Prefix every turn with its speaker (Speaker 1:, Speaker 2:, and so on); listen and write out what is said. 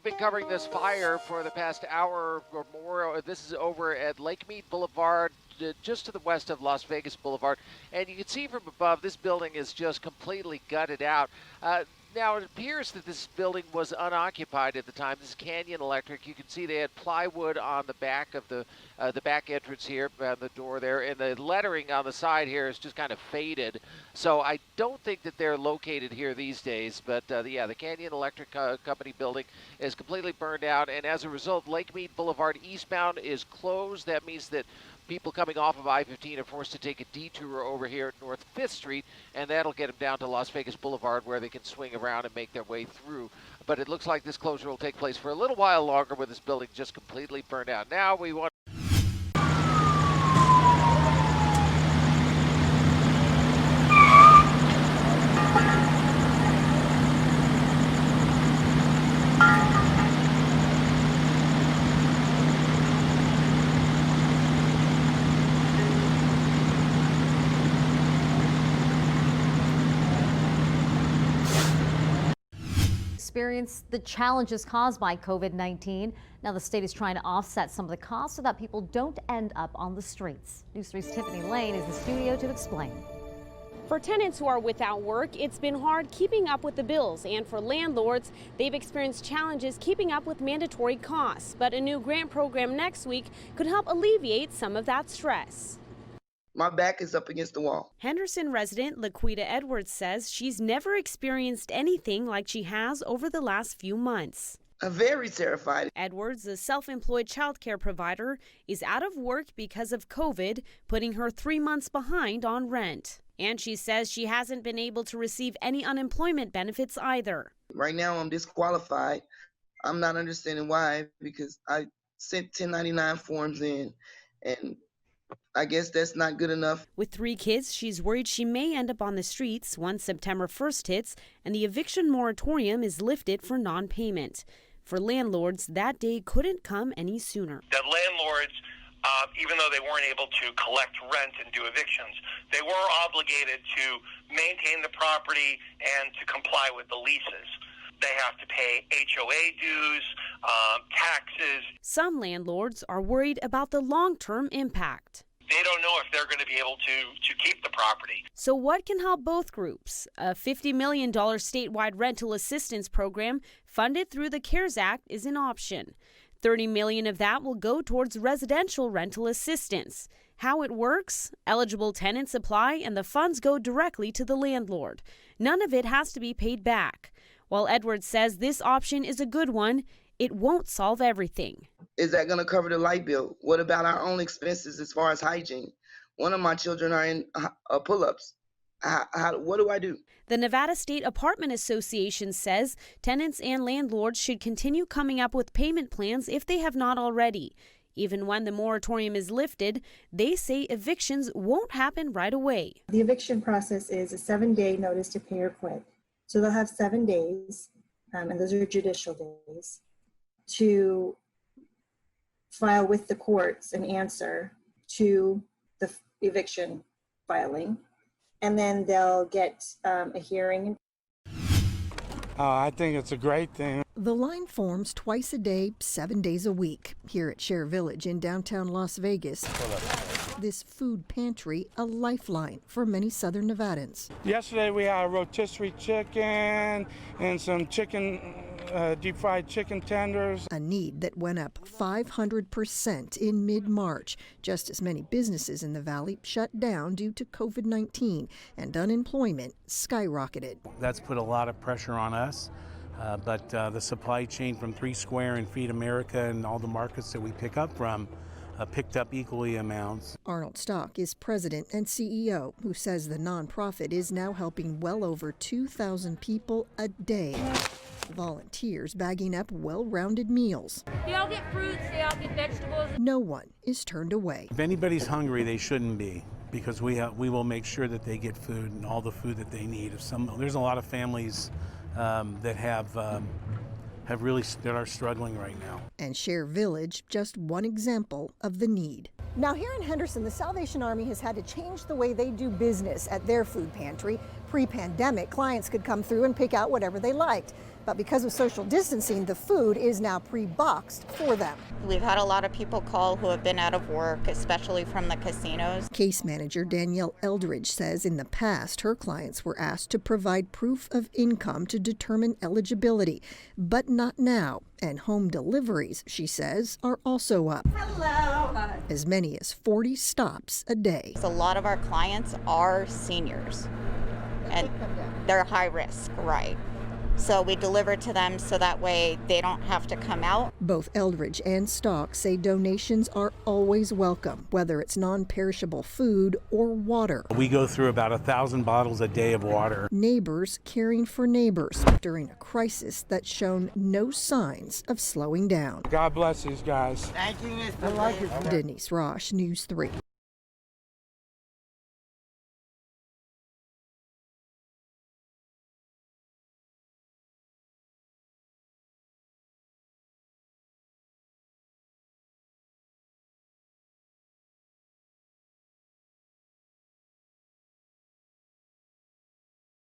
Speaker 1: been covering this fire for the past hour or more. This is over at Mead Boulevard, just to the west of Las Vegas Boulevard. And you can see from above, this building is just completely gutted out. Now, it appears that this building was unoccupied at the time. This is Canyon Electric. You can see they had plywood on the back of the back entrance here, the door there, and the lettering on the side here is just kind of faded. So I don't think that they're located here these days. But yeah, the Canyon Electric Company building is completely burned out, and as a result, Mead Boulevard eastbound is closed. That means that people coming off of I-15 are forced to take a detour over here at North 5th Street, and that'll get them down to Las Vegas Boulevard where they can swing around and make their way through. But it looks like this closure will take place for a little while longer with this building just completely burned out. Now we want
Speaker 2: experience the challenges caused by COVID-19. Now the state is trying to offset some of the costs so that people don't end up on the streets. News 3's Tiffany Lane is in the studio to explain.
Speaker 3: For tenants who are without work, it's been hard keeping up with the bills, and for landlords, they've experienced challenges keeping up with mandatory costs. But a new grant program next week could help alleviate some of that stress.
Speaker 4: My back is up against the wall.
Speaker 3: Henderson resident Laquita Edwards says she's never experienced anything like she has over the last few months.
Speaker 4: I'm very terrified.
Speaker 3: Edwards, a self-employed childcare provider, is out of work because of COVID, putting her 3 months behind on rent. And she says she hasn't been able to receive any unemployment benefits either.
Speaker 4: Right now I'm disqualified. I'm not understanding why, because I sent 1099 forms in, and I guess that's not good enough.
Speaker 3: With 3 kids, she's worried she may end up on the streets once September 1st hits and the eviction moratorium is lifted for non-payment. For landlords, that day couldn't come any sooner.
Speaker 5: That landlords, even though they weren't able to collect rent and do evictions, they were obligated to maintain the property and to comply with the leases. They have to pay HOA dues, taxes.
Speaker 3: Some landlords are worried about the long-term impact.
Speaker 5: They don't know if they're going to be able to keep the property.
Speaker 3: So what can help both groups? A $50 million statewide rental assistance program funded through the CARES Act is an option. $30 million of that will go towards residential rental assistance. How it works? Eligible tenants apply and the funds go directly to the landlord. None of it has to be paid back. While Edwards says this option is a good one, it won't solve everything.
Speaker 4: Is that going to cover the light bill? What about our own expenses as far as hygiene? One of my children are in pull-ups. What do I do?
Speaker 3: The Nevada State Apartment Association says tenants and landlords should continue coming up with payment plans if they have not already. Even when the moratorium is lifted, they say evictions won't happen right away.
Speaker 6: The eviction process is a 7-day notice to pay or quit. So they'll have 7 days, and those are judicial days, to file with the courts an answer to the eviction filing, and then they'll get a hearing.
Speaker 7: I think it's a great thing.
Speaker 8: The line forms twice a day, 7 days a week. Here at Share Village in downtown Las Vegas, this food pantry, a lifeline for many Southern Nevadans.
Speaker 7: Yesterday we had a rotisserie chicken and some chicken, deep fried chicken tenders.
Speaker 8: A need that went up 500% in mid-March. Just as many businesses in the valley shut down due to COVID-19, and unemployment skyrocketed.
Speaker 9: That's put a lot of pressure on us. But the supply chain from 3 Square and Feed America and all the markets that we pick up from picked up equally amounts.
Speaker 8: Arnold Stock is president and CEO, who says the nonprofit is now helping well over 2,000 people a day. Volunteers bagging up well-rounded meals.
Speaker 10: They all get fruits, they all get vegetables.
Speaker 8: No one is turned away.
Speaker 9: If anybody's hungry, they shouldn't be, because we will make sure that they get food and all the food that they need. There's a lot of families that are struggling right now.
Speaker 8: And Share Village, just one example of the need. Now here in Henderson, the Salvation Army has had to change the way they do business at their food pantry. Pre-pandemic, clients could come through and pick out whatever they liked. But because of social distancing, the food is now pre-boxed for them.
Speaker 11: We've had a lot of people call who have been out of work, especially from the casinos.
Speaker 8: Case manager Danielle Eldridge says in the past, her clients were asked to provide proof of income to determine eligibility, but not now. And home deliveries, she says, are also up.
Speaker 11: Hello.
Speaker 8: As many as 40 stops a day.
Speaker 11: A lot of our clients are seniors, and they're high risk, right? So we deliver to them so that way they don't have to come out.
Speaker 8: Both Eldridge and Stock say donations are always welcome, whether it's non-perishable food or water.
Speaker 9: We go through about 1,000 bottles a day of water.
Speaker 8: Neighbors caring for neighbors during a crisis that's shown no signs of slowing down.
Speaker 7: God bless these guys.
Speaker 11: Thank you, Mr.
Speaker 8: Denise Rosh, News 3.